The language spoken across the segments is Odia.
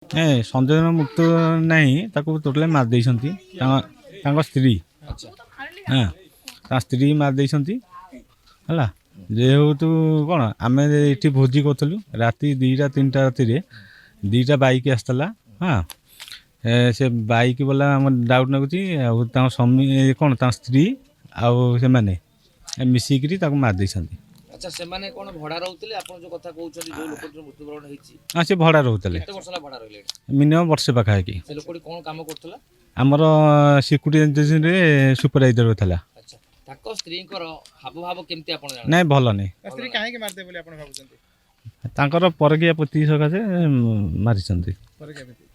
ଏ ସଞ୍ଜୟର ମୃତ୍ୟୁ ନାହିଁ, ତାକୁ ଟୋଟାଲି ମାରି ଦେଇଛନ୍ତି ତାଙ୍କ ସ୍ତ୍ରୀ। ହଁ, ତା ସ୍ତ୍ରୀ ମାରି ଦେଇଛନ୍ତି ହେଲା। ଯେହେତୁ କ'ଣ ଆମେ ଏଠି ଭୋଜି କରୁଥିଲୁ, ରାତି 2ଟା 3ଟା ରାତିରେ 2ଟା ବାଇକ୍ ଆସିଥିଲା। ହଁ, ସେ ବାଇକ୍ ବାଲା ଆମର ଡାଉଟ୍ ଲାଗୁଛି, ଆଉ ତାଙ୍କ ସ୍ୱାମୀ କ'ଣ ତାଙ୍କ ସ୍ତ୍ରୀ ଆଉ ସେମାନେ ମିଶିକିରି ତାକୁ ମାରି ଦେଇଛନ୍ତି। ଆଚ୍ଛା, ସେମାନେ କ'ଣ ଭଡ଼ା ରହୁଥିଲେ? ଆପଣ ଯୋଉ କଥା କହୁଛନ୍ତି, ଯୋଉ ଲୋକଟିର ମୃତ୍ୟୁବରଣ ହେଇଛି, ହଁ, ସେ ଭଡ଼ା ରହୁଥିଲେ। କେତେ ବର୍ଷ ହେଲା ଭଡ଼ା ରହିଲେଣି? ମିନିମମ୍ ବର୍ଷେ ପାଖାପାଖି। ସେ ଲୋକଟି କ'ଣ କାମ କରୁଥିଲା? ଆମର ସିକ୍ୟୁରିଟି ଏଜେନ୍ସିରେ ସୁପରଭାଇଜର ଥିଲା। ଆଚ୍ଛା, ତାଙ୍କ ସ୍ତ୍ରୀଙ୍କର ହାବଭାବ କେମିତି ଆପଣ ଜାଣନ୍ତି? ନାଇଁ, ଭଲ ନାହିଁ। ସ୍ତ୍ରୀ କାହିଁକି ମାରିଦେବେ ବୋଲି ଆପଣ ଭାବୁଛନ୍ତି? ତାଙ୍କର ପରକୀୟା ପତି ସକାଶେ ମାରିଛନ୍ତି।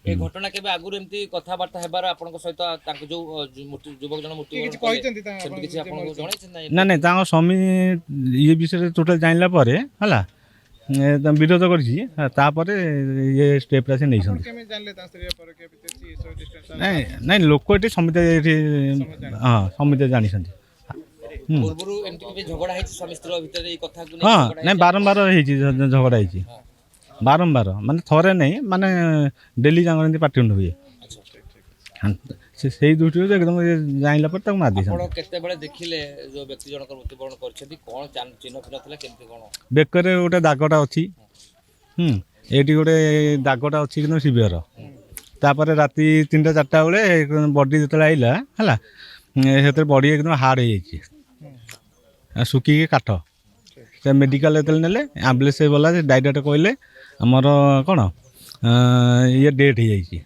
ଏ ଘଟଣା କେବେ ଆଗରୁ ଏମିତି କଥାବାର୍ତ୍ତା ହେବାର ଆପଣଙ୍କ ସହିତ ତାଙ୍କ ଯୋଉ ଯୁବକ ଜଣ ମୃତ୍ୟୁବରଣ କିଛି କହିଛନ୍ତି କଲେ, ସେମିତି କିଛି ଆପଣଙ୍କୁ ଜଣାଇଛନ୍ତି ନା? ନା ନାଇଁ, ତାଙ୍କ ସ୍ୱାମୀ ଇଏ ବିଷୟରେ ଟୋଟାଲ ଜାଣିଲା ପରେ ହେଲା ବିରୋଧ କରିଛି, ତାପରେ ଇଏ ଷ୍ଟେପ୍ଟା ସେ ନେଇଛନ୍ତି। କେମିତି ଜାଣିଲେ ତାଙ୍କ ସ୍ତ୍ରୀ ପରକୀୟା ଭିତରେ ଅଛି ଏସବୁ ଡିଷ୍ଟାନ୍ସ? ନାଇଁ ନାଇଁ, ଲୋକ ଏଠି ସମିତେ ଏଠି ହଁ ସମିତେ ଜାଣିଛନ୍ତି। ପୂର୍ବରୁ ଏମିତି କେବେ ଝଗଡ଼ା ହେଇଛି ସ୍ୱାମୀ ସ୍ତ୍ରୀ ଭିତରେ ଏଇ କଥାକୁ ନେଇ? ହଁ, ନାଇଁ, ବାରମ୍ବାର ହେଇଛି ଝଗଡ଼ା ହେଇଛି, ବାରମ୍ବାର, ମାନେ ଥରେ ନାହିଁ, ମାନେ ଡେଲି ତାଙ୍କର ଏମିତି ପାଟିତୁଣ୍ଡ ହୁଏ। ସେଇ ଦୃଷ୍ଟିରୁ ଏକଦମ ଜାଣିଲା ପରେ ତାକୁ ମାରି ଦେଇଛନ୍ତି। ଆପଣ କେତେବେଳେ ଦେଖିଲେ ଯୋଉ ବ୍ୟକ୍ତି ଜଣକ ମୃତ୍ୟୁବରଣ କରିଛନ୍ତି? କ'ଣ ଚିହ୍ନ ଫିହ୍ନ ଥିଲା? କେମିତି କ'ଣ? ବେକରେ ଗୋଟେ ଦାଗଟା ଅଛି, ଏଇଠି ଗୋଟେ ଦାଗଟା ଅଛି କିନ୍ତୁ ସିଭିୟର। ତାପରେ ରାତି 3ଟା 4ଟା ବେଳେ ବଡି ଯେତେବେଳେ ଆଇଲା ହେଲା, ସେଥିରେ ବଡି ଏକଦମ ହାର୍ଡ ହେଇଯାଇଛି, ଶୁଖିକି କାଠ। ସେ ମେଡ଼ିକାଲ ଯେତେବେଳେ ନେଲେ, ଆମ୍ବୁଲାନ୍ସ ଗଲା, ଡାଇରେକ୍ଟ କହିଲେ ଆମର କ'ଣ ଇଏ ଡେଟ୍ ହେଇଯାଇଛି।